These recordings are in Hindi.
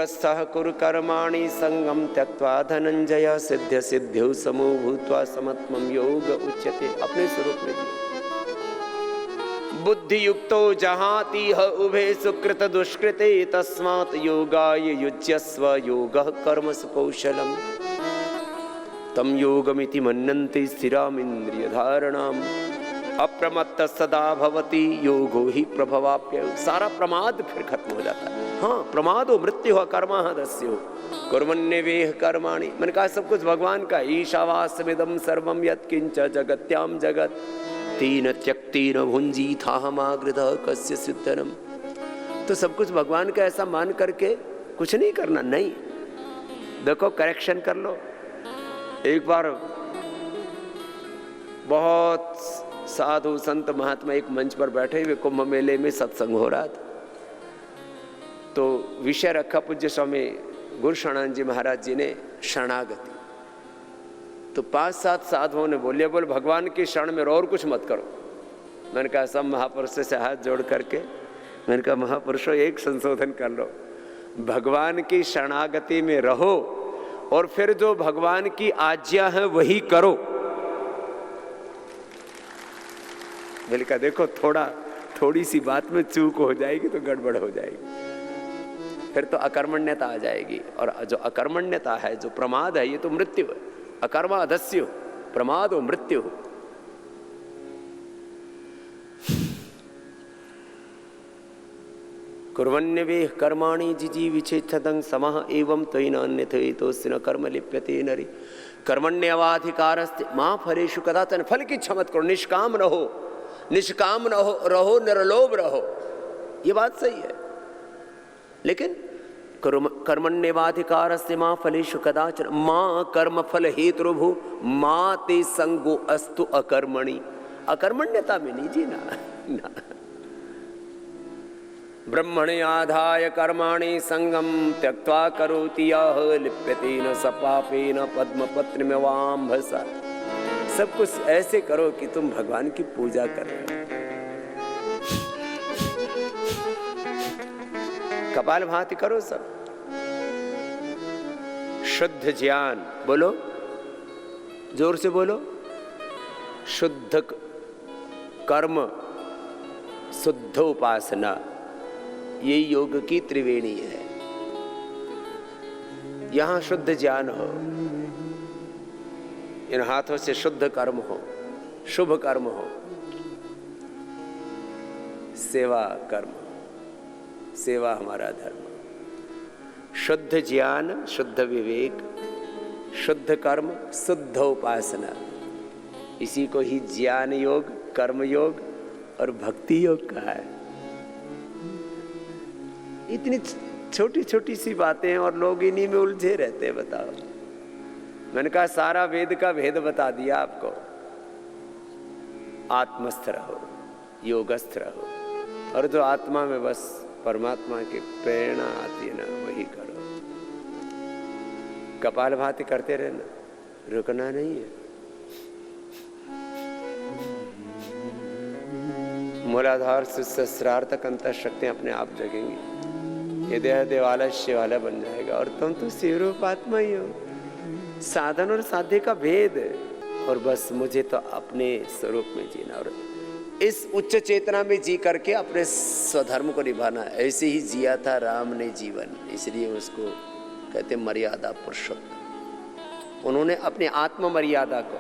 योगस्थः कुरु कर्माणि संगम त्यक्त्वा धनंजय सिद्ध सिद्ध्यौ समो भूत्वा समत्वं योग उच्यते। अपने स्वरूप में दिया। बुद्धि युक्तो जहाति ह उभे सुकृत दुष्कृते तस्मात् योगाय युज्यस्व योगः कर्मसु कौशलम् तम योगमिति मन्यन्ते स्थिरामिन्द्रिय धारणाम् अप्रमत्त सदा भवति योगो ही प्रभवाप्य। सारा प्रमाद फिर खत्म हो जाता है। हाँ, प्रमादो मृत्यु कर्मः दस्यो कुर्वन्नेवेह कर्माणि। मैंने कहा सब कुछ भगवान का। ईशावास्यमिदं सर्वं यत्किंच जगत्याम जगत तीन त्यक्तेन भुंजीथाहमागृतः कस्य सिद्धनम। तो सब कुछ भगवान का ऐसा मान करके कुछ नहीं करना। नहीं, देखो करेक्शन कर लो। एक बार बहुत साधु संत महात्मा एक मंच पर बैठे हुए कुंभ मेले में सत्संग हो रहा था। तो विषय रखा पूज्य स्वामी गुरु शरणानंद जी महाराज जी ने शरणागति। तो 5-7 साधुओं ने बोले भगवान की शरण में रहो और कुछ मत करो। मैंने कहा सब महापुरुषों से हाथ जोड़ करके मैंने कहा महापुरुषों एक संशोधन कर लो, भगवान की शरणागति में रहो और फिर जो भगवान की आज्ञा है वही करो। मैंने कहा देखो थोड़ी सी बात में चूक हो जाएगी तो गड़बड़ हो जाएगी, फिर तो अकर्मण्यता आ जाएगी। और जो अकर्मण्यता है, जो प्रमाद है, ये तो मृत्यु है। अकर्मा अधस्य प्रमाद हो मृत्यु हो। कुर्वन्नेवेह कर्माणि जिजीविषेच्छदं समः एवं त्वयि नान्यथेतोऽस्य न कर्म लिप्यते नरि। कर्मण्येवाधिकारस्ते मा फलेषु कदाचन। फल की इच्छा मत करो, निष्काम रहो, निष्काम रहो, निरलोभ रहो। ये बात सही है, लेकिन कर्मण्येवाधिकारस्ते मा फलेषु कदाचन मा कर्म फल हेतुर्भु मा ते संगो अस्तु अकर्मणि। अकर्मण्यता में नहीं जीना ना। ब्रह्मणे आधाय कर्माणि संगम त्यक्त्वा करोति यः लिप्यते न स पापेन पद्मपत्रिमिवाम्भसा। सब कुछ ऐसे करो कि तुम भगवान की पूजा कर रहे हो। कपाल भाति करो सब। शुद्ध ज्ञान बोलो, जोर से बोलो। शुद्ध कर्म, शुद्ध उपासना, ये योग की त्रिवेणी है। यहां शुद्ध ज्ञान हो, इन हाथों से शुद्ध कर्म हो, शुभ कर्म हो, सेवा कर्म, सेवा हमारा धर्म। शुद्ध ज्ञान, शुद्ध विवेक, शुद्ध कर्म, शुद्ध उपासना, इसी को ही ज्ञान योग, कर्म योग और भक्ति योग कहा है। इतनी छोटी छोटी सी बातें और लोग इन्हीं में उलझे रहते हैं। बताओ, मैंने कहा सारा वेद का भेद बता दिया आपको। आत्मस्थ रहो, योगस्थ रहो, और जो आत्मा में बस परमात्मा की प्रेरणा आती है ना, वही करो। कपाल भाति करते रहना, रुकना नहीं है। मूलाधार से सहस्रार्थ अंत शक्तियां अपने आप जगेंगी। ये देह देवालय वाला बन जाएगा और तुम तो शिवरूप आत्मा ही हो। साधन और साध्य का भेद, और बस मुझे तो अपने स्वरूप में जीना और इस उच्च चेतना में जी करके अपने स्वधर्म को निभाना। ऐसे ही जिया था राम ने जीवन, इसलिए उसको कहते मर्यादा पुरुषोत्तम। उन्होंने अपनी आत्म मर्यादा को,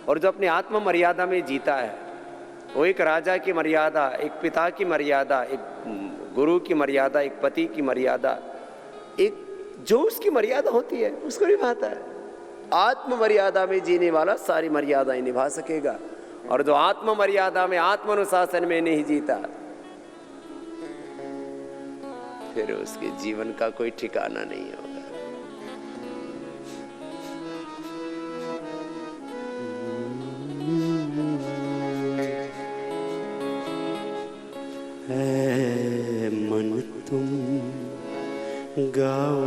और जो अपनी आत्म मर्यादा में जीता है वो एक राजा की मर्यादा, एक पिता की मर्यादा, एक गुरु की मर्यादा, एक पति की मर्यादा, एक जो उसकी मर्यादा होती है उसको निभाता है। आत्म मर्यादा में जीने वाला सारी मर्यादाएं निभा सकेगा, और जो आत्म मर्यादा में, आत्म अनुशासन में नहीं जीता, फिर उसके जीवन का कोई ठिकाना नहीं होगा। है मन तुम गाओ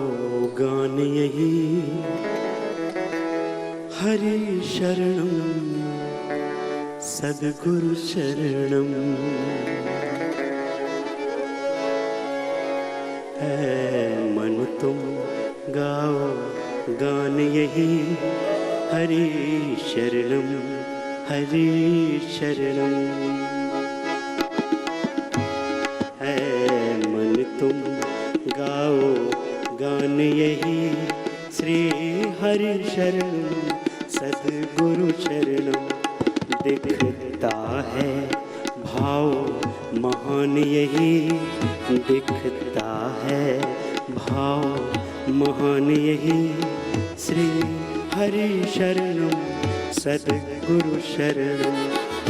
गान यही, हरि शरणम सद्गुरु शरणम। है मन तुम गाओ गान यही, हरि शरणम हरि शरणम। है मन तुम गाओ गान यही, श्री हरि शरणम सद्गुरु शरणम। दिखता है भाव महान यही, दिखता है भाव महान यही, श्री हरि शरणम सद्गुरु शरणम।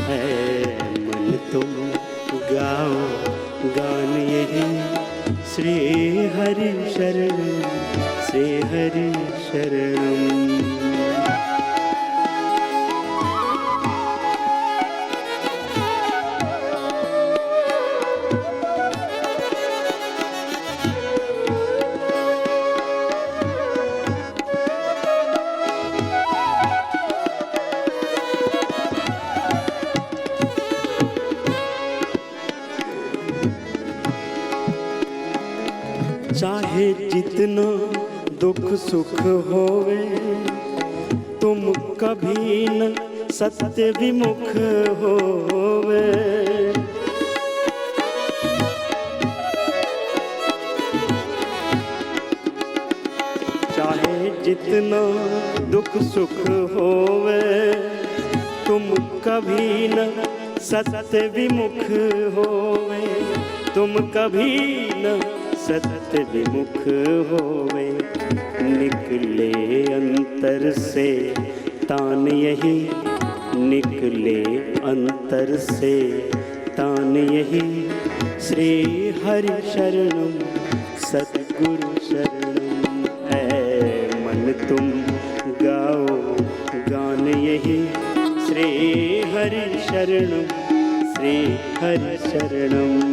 है मन तुम गाओ गान यही, श्री हरि शरणम श्री हरि शरणम। चाहे जितना दुख सुख होवे, तुम कभी न सत्य विमुख होवे। चाहे जितना दुख सुख होवे, तुम कभी न सत्य विमुख होवे। तुम कभी न सत्य विमुख होवे। निकले अंतर से तान यही, निकले अंतर से तान यही, श्री हरि शरणम सद्गुरु शरणम। है मन तुम गाओ गान यही, श्री हरि शरणम श्री हरि शरणम।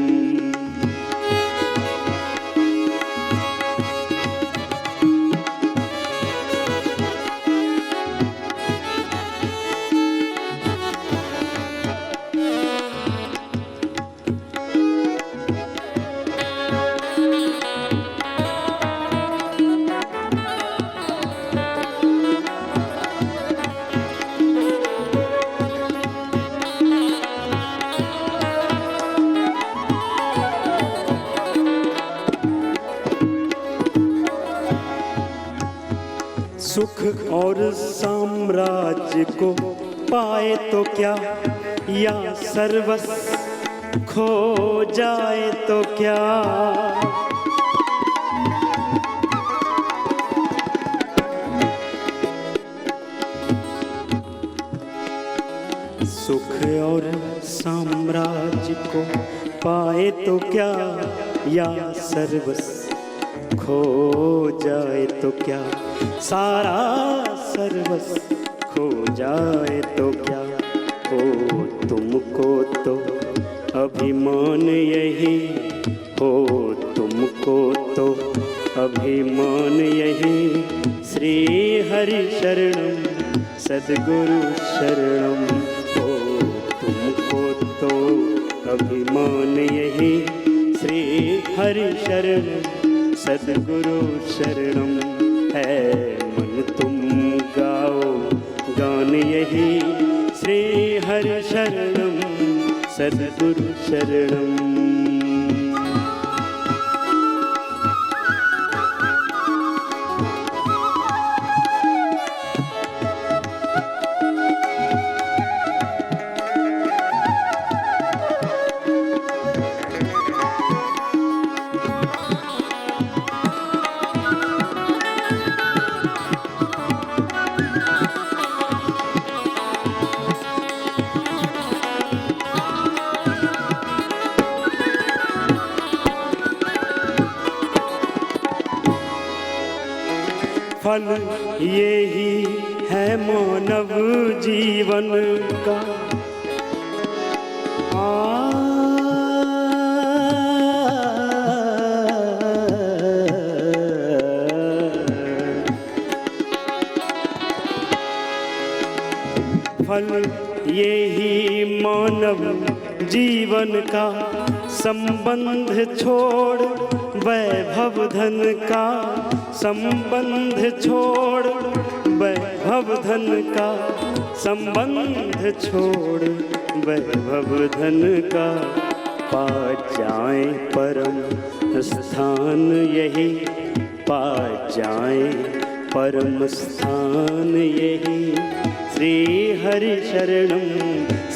सुख और साम्राज्य को पाए तो क्या, या सर्वस्व खो जाए तो क्या। सुख और साम्राज्य को पाए तो क्या, या सर्वस्व खो जाए तो क्या। सारा सर्वस्व खो जाए तो क्या। हो तुमको तो अभिमान यही, हो तुमको तो अभिमान यही, श्री हरि शरणम सद्गुरु शरणम। हो तुमको तो अभिमान यही, श्री हरि शरणम सद्गुरु शरणम। है मन तुम गाओ गान यही, श्री हरि शरणम सद्गुरु शरणम। फल ये ही है मानव जीवन का। फल ये ही मानव जीवन का, संबंध छोड़ वैभव धन का, संबंध छोड़ वैभव धन का, संबंध छोड़ वैभव धन का, पा जाए परम स्थान यही, पा जाए परम स्थान यही। श्री हरि शरणम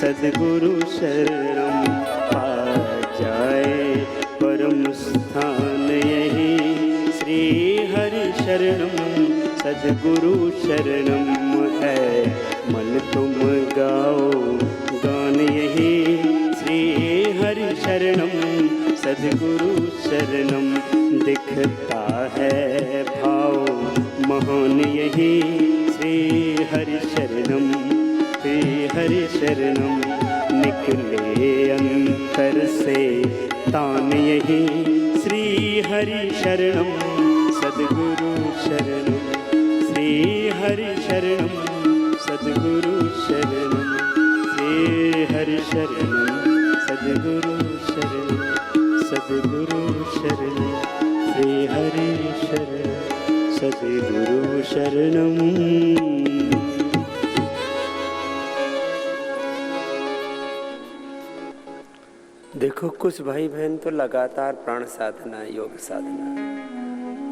सद्गुरु शरणम, पा जाए परम स्थान यही। श्री हरि शरणम सद्गुरु शरणम है, मन तुम गाओ गान यही। श्री हरि शरणम सद्गुरु शरणम, दिखता है भाव महान यही। श्री हरि शरणम, श्री हरि शरणम, निकले अंतर से तान यही। श्री हरि शरणम सद्गुरु शरणम, श्री हरि शरणम सद्गुरु शरणम, श्री हरि शरणम सद्गुरु शरणम, सद्गुरु शरणम, श्री हरि शरणम सद्गुरु शरणम। देखो कुछ भाई बहन तो लगातार प्राण साधना, योग साधना,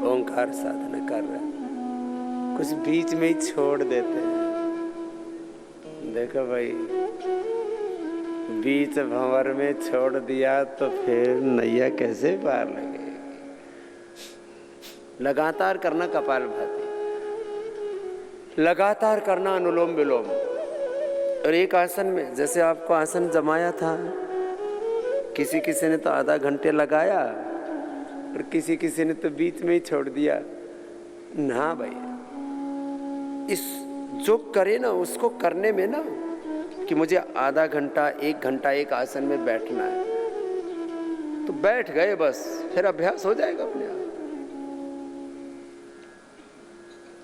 ओंकार साधना कर रहे हैं, कुछ बीच में ही छोड़ देते हैं। देखो भाई, बीच भंवर में छोड़ दिया तो फिर नैया कैसे पार लगेगी। लगातार करना कपालभाति, लगातार करना अनुलोम विलोम, और एक आसन में जैसे आपको आसन जमाया था, किसी किसी ने तो आधा घंटे लगाया और किसी किसी ने तो बीच में ही छोड़ दिया। ना भाई, इस जो करे ना उसको करने में ना कि मुझे आधा घंटा एक घंटा एक आसन में बैठना है, तो बैठ गए बस, फिर अभ्यास हो जाएगा अपने आप।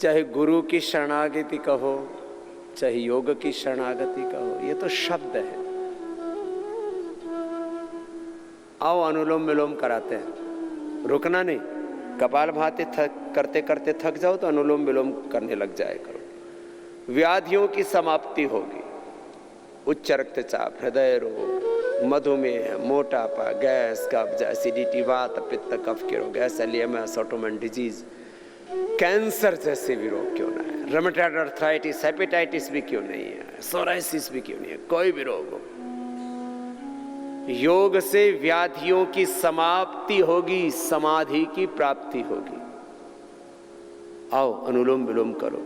चाहे गुरु की शरणागति कहो, चाहे योग की शरणागति कहो, ये तो शब्द है। आओ अनुलोम विलोम कराते हैं, रुकना नहीं। कपालभाति करते करते थक जाओ तो अनुलोम विलोम करने लग जाए करो। व्याधियों की समाप्ति होगी, उच्च रक्तचाप, हृदय रोग, मधुमेह, मोटापा, गैस, कब्ज, एसिडिटी, वात, पित्त, कफ के रोग, एसएलईएमएस, ऑटोइम्यून डिजीज, कैंसर जैसे भी रोग क्यों ना है, रूमेटॉइड आर्थराइटिस, हेपेटाइटिस भी क्यों नहीं है, सोराइसिस भी क्यों नहीं है, कोई भी रोग हो, योग से व्याधियों की समाप्ति होगी, समाधि की प्राप्ति होगी। आओ अनुलोम विलोम करो।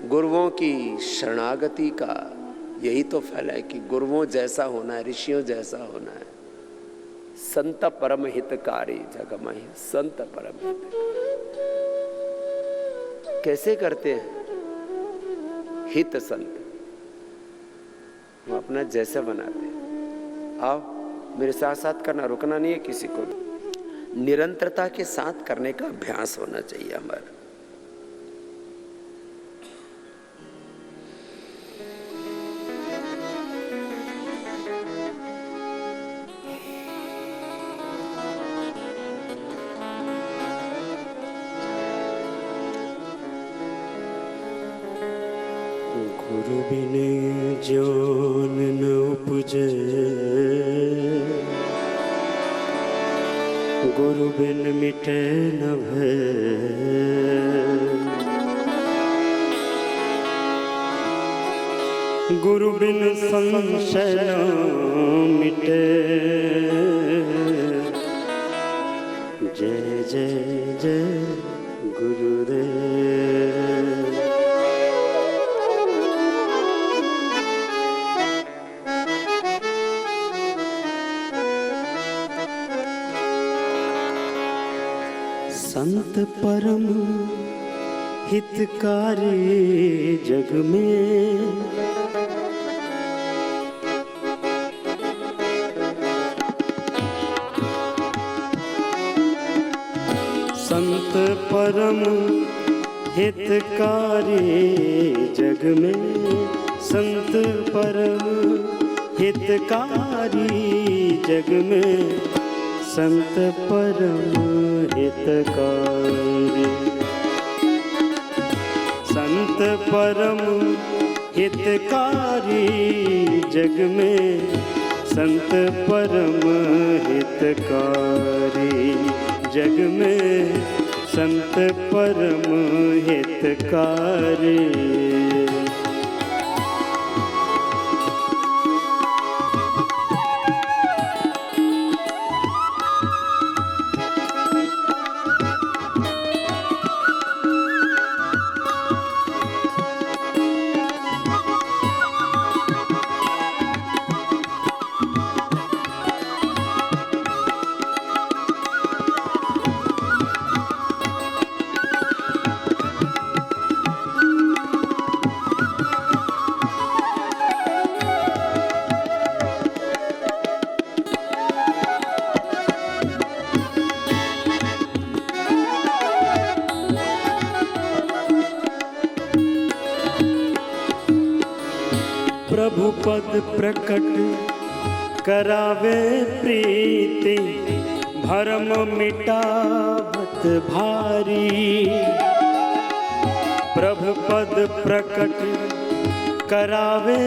गुरुओं की शरणागति का यही तो फल है कि गुरुओं जैसा होना है, ऋषियों जैसा होना है। संत परम हितकारी जगमहि, संत परम हितकारी कैसे करते हैं? हित संत हम अपना जैसा बनाते हैं। आओ मेरे साथ साथ करना, रुकना नहीं है किसी को, निरंतरता के साथ करने का अभ्यास होना चाहिए हमारा। गुरु बिन ज्ञान न उपजे, गुरु बिन मिटे न भय, गुरु बिन संशय न मिटे। जय जय जय गुरुदेव। संत परम हितकारी जग में, संत परम हितकारी जग में, संत परम हितकारी जग में संत परम हितकारी। संत परम हितकारी जग में संत परम हितकारी जग में संत परम हितकारी। प्रभु पद प्रकट करावे प्रीति भरम मिटावत भारी। प्रभु पद प्रकट करावे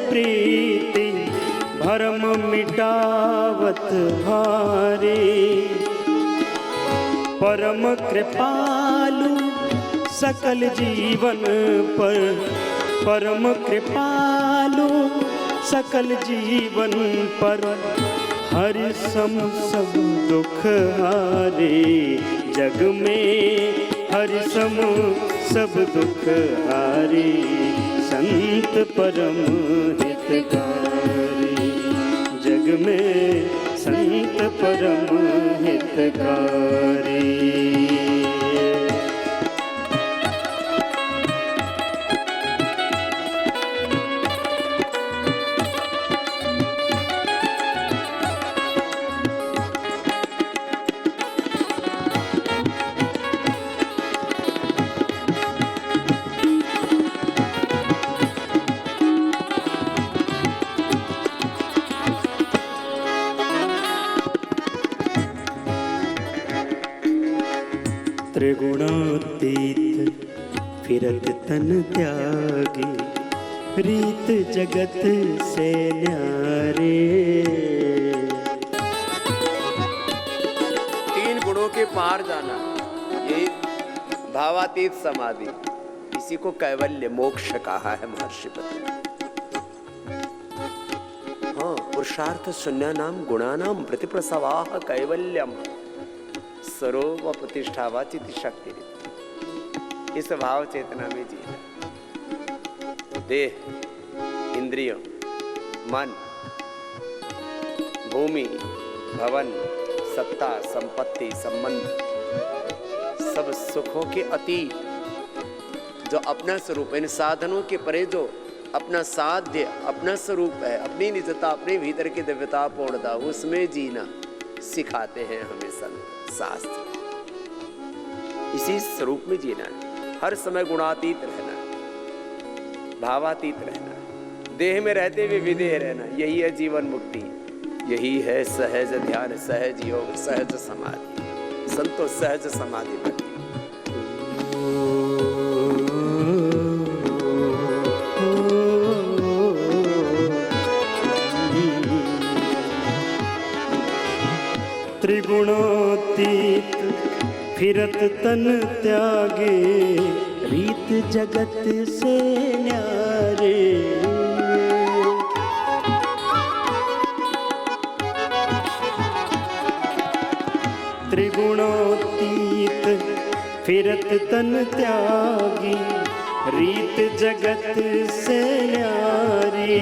प्रीति भरम मिटावत भारी। परम कृपालु सकल जीवन पर परम कृपालु सकल जीवन पर हरि सम सब दुख हारे। जग में हरि सम सब दुख हारे संत परम हितकारी जग में संत परम हितकारी। त्रिगुणातीत फिरत तन त्यागी रीत जगत से न्यारे। तीन गुणों के पार जाना ये भावातीत समाधि, इसी को कैवल्य मोक्ष कहा है महर्षि पतंजलि। हाँ, पुरुषार्थ शून्यानाम गुणानाम प्रतिप्रसवाह कैवल्यम सरोव प्रतिष्ठावा चिति शक्ति। इस भाव चेतना में जीना। देह, इंद्रिय, मन, भूमि, भवन, सत्ता, संपत्ति, संबंध, सब सुखों के अतीत जो अपना स्वरूप, इन साधनों के परे जो अपना साध्य, अपना स्वरूप है, अपनी निजता, अपने भीतर की दिव्यता, पूर्णता, उसमें जीना सिखाते हैं हमें संत शास्त्र। इसी स्वरूप में जीना है, हर समय गुणातीत रहना, भावातीत रहना, देह में रहते हुए विदेह रहना। यही है जीवन मुक्ति, यही है सहज ध्यान, सहज योग, सहज समाधि। संतो सहज समाधि बनती। त्रिगुणातीत फिरत तन त्यागे रीत जगत से न्यारे। त्रिगुणातीत फिरत तन त्यागी रीत जगत से न्यारी।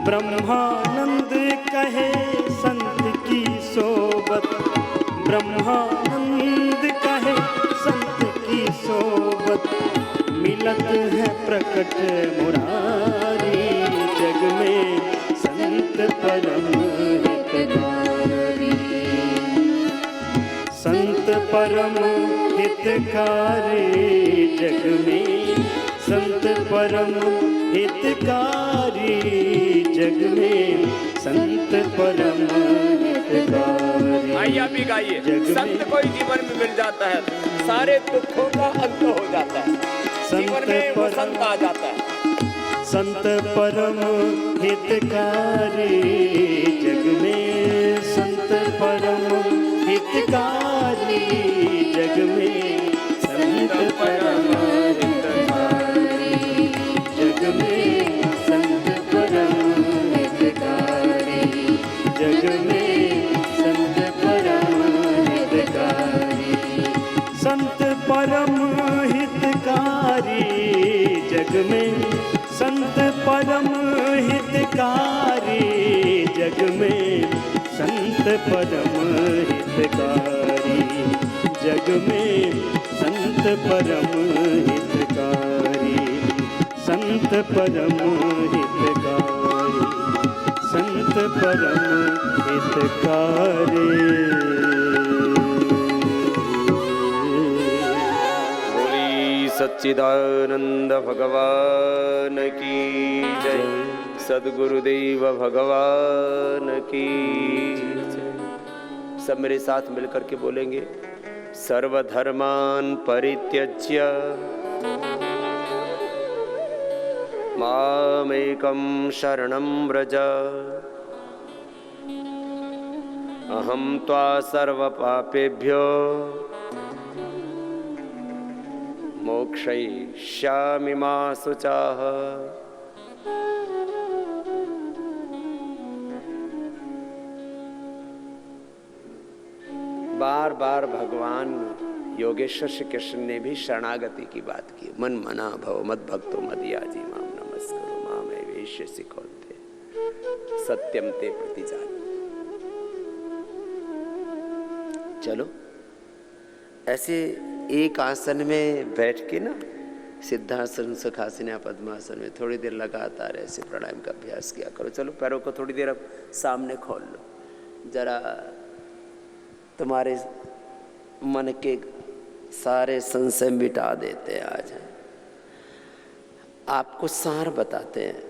ब्रह्मानंद कहे संत की सोबत, ब्रह्मानंद कहे संत की सोबत, मिलत है प्रकट मुरारी। जग में संत परम हितकारी, संत परम हितकारी जग में संत परम हितकारी, जग में संत परम हितकारी। आइए आप भी गाइए। संत कोई जीवन में मिल जाता है, सारे दुखों का अंत हो जाता है, जीवन में वो संत आ जाता है। संत परम हितकारी, जग में संत परम हितकारी, जग में संत परम हितकारी, जग में संत परम हितकारी, जग में संत परम हितकारी। संत परम हितकारी, जग में संत परम हितकारी, जग में संत परम हितकारी, जग में संत परम हितकारी, संत परम हितकारी, संत परम हितकारी। सच्चिदानंद भगवान की जय, सद्गुरुदेव भगवान की जय। सब मेरे साथ मिलकर के बोलेंगे। सर्वधर्मान् परित्यज्य मामेकं शरणं व्रज, अहं त्वा सर्वपापेभ्यो मोक्षयिष्यामि मा शुचः। बार बार भगवान योगेश्वर श्री कृष्ण ने भी शरणागति की बात की। मन मना भव मद भक्तो मदयाजी माम नमस्करो माम वेश्य सिखोते सत्यम ते प्रतिजान। चलो ऐसे एक आसन में बैठ के ना, सिद्धासन, सुखासन या पद्मासन में थोड़ी देर लगातार ऐसे प्राणायाम का अभ्यास किया करो। चलो पैरों को थोड़ी देर अब सामने खोल लो, जरा तुम्हारे मन के सारे संशय मिटा देते हैं। आज आपको सार बताते हैं।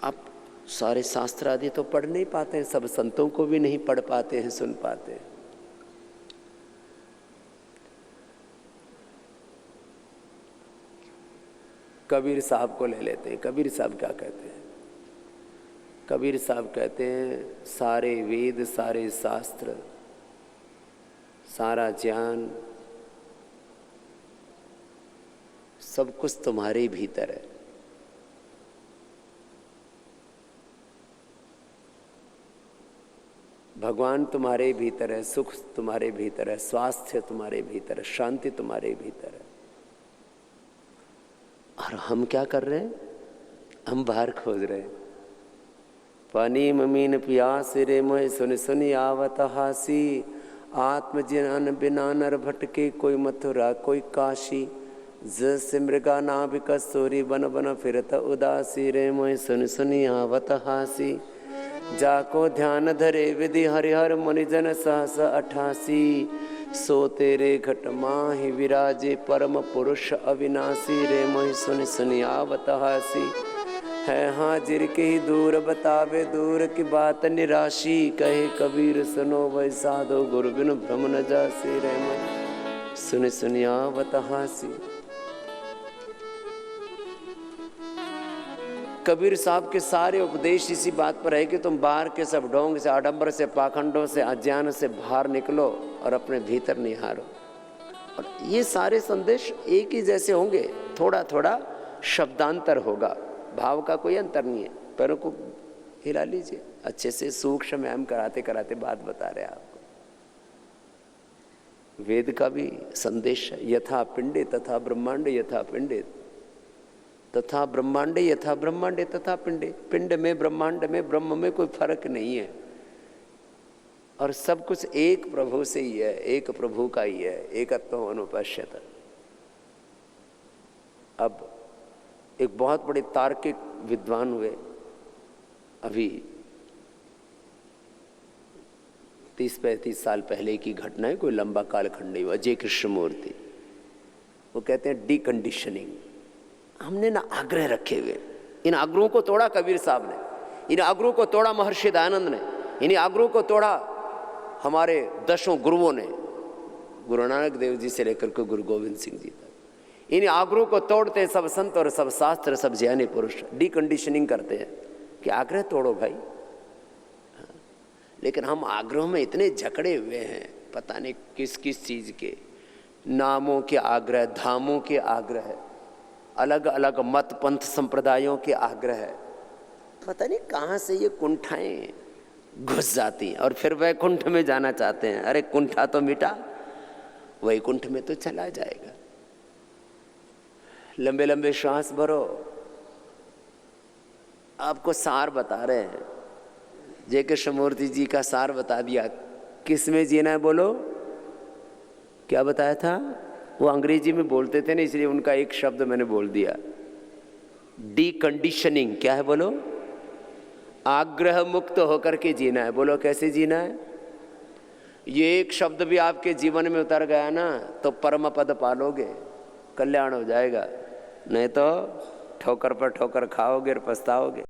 आप सारे शास्त्र आदि तो पढ़ नहीं पाते हैं, सब संतों को भी नहीं पढ़ पाते हैं, सुन पाते हैं। कबीर साहब को ले लेते हैं। कबीर साहब क्या कहते हैं? कबीर साहब कहते हैं सारे वेद, सारे शास्त्र, सारा ज्ञान, सब कुछ तुम्हारे भीतर है। भगवान तुम्हारे भीतर है, सुख तुम्हारे भीतर है, स्वास्थ्य तुम्हारे भीतर है, शांति तुम्हारे भीतर है। और हम क्या कर रहे हैं? हम बाहर खोज रहे हैं। पानी ममीन प्यास रे मोय सुन सुनी आवत हासी, आत्मज्ञान बिना नर भटके, कोई मथुरा कोई काशी, जैसे मृगा नाभि कस्तूरी, बन बन फिरत उदासी, रे मोय सुन सुनी आवत हासी। जाको ध्यान धरे विधि हरिहर मुनिजन सहस 88, सो तेरे घट माहि विराजे परम पुरुष अविनाशी, रे मोहि सुनि सुनि आवत हासी। है हाजिर के ही दूर बतावे दूर की बात निराशी, कहे कबीर सुनो वै साधो गुरु बिनु भ्रम न जासी, रे मोहि सुनि सुनि आवत हासी। कबीर साहब के सारे उपदेश इसी बात पर है कि तुम बाहर के सब ढोंग से, आडंबर से, पाखंडों से, अज्ञान से बाहर निकलो और अपने भीतर निहारो। और ये सारे संदेश एक ही जैसे होंगे, थोड़ा थोड़ा शब्दांतर होगा, भाव का कोई अंतर नहीं है। पैरों को हिला लीजिए अच्छे से, सूक्ष्म व्यायाम कराते कराते बात बता रहे आपको। वेद का भी संदेश है, यथा पिंडे तथा ब्रह्मांड यथा पिंडे, तथा ब्रह्मांडे यथा ब्रह्मांडे तथा पिंडे। पिंड में, ब्रह्मांड में, ब्रह्म में कोई फर्क नहीं है, और सब कुछ एक प्रभु से ही है, एक प्रभु का ही है। एकत्व अनुपश्यत। अब एक बहुत बड़े तार्किक विद्वान हुए, अभी 30-35 साल पहले की घटना है, कोई लंबा कालखंड नहीं हुआ। अजय कृष्णमूर्ति वो कहते हैं डीकंडीशनिंग। हमने ना आग्रह रखे हुए, इन आग्रहों को तोड़ा कबीर साहब ने, इन आग्रहों को तोड़ा महर्षि दयानंद ने, इन आग्रहों को तोड़ा हमारे 10 गुरुओं ने, गुरु नानक देव जी से लेकर के गुरु गोविंद सिंह जी तक। इन आग्रहों को तोड़ते सब संत और सब शास्त्र, सब ज्ञानी पुरुष डीकंडीशनिंग करते हैं कि आग्रह तोड़ो भाई। लेकिन हम आग्रहों में इतने जकड़े हुए हैं, पता नहीं किस किस चीज़ के, नामों के आग्रह, धामों के आग्रह, अलग अलग मत पंथ संप्रदायों के आग्रह, पता नहीं कहाँ से ये कुंठाएं घुस जाती हैं और फिर वैकुंठ में जाना चाहते हैं। अरे कुंठा तो मिटा, वैकुंठ में तो चला जाएगा। लंबे लंबे श्वास भरो। आपको सार बता रहे हैं, जय कृष्णमूर्ति जी का सार बता दिया। किस में जीना है बोलो, क्या बताया था? वो अंग्रेजी में बोलते थे ना, इसलिए उनका एक शब्द मैंने बोल दिया, डीकंडीशनिंग। क्या है बोलो? आग्रह मुक्त होकर के जीना है। बोलो कैसे जीना है? ये एक शब्द भी आपके जीवन में उतर गया ना तो परम पद पालोगे, कल्याण हो जाएगा, नहीं तो ठोकर पर ठोकर खाओगे और पछताओगे।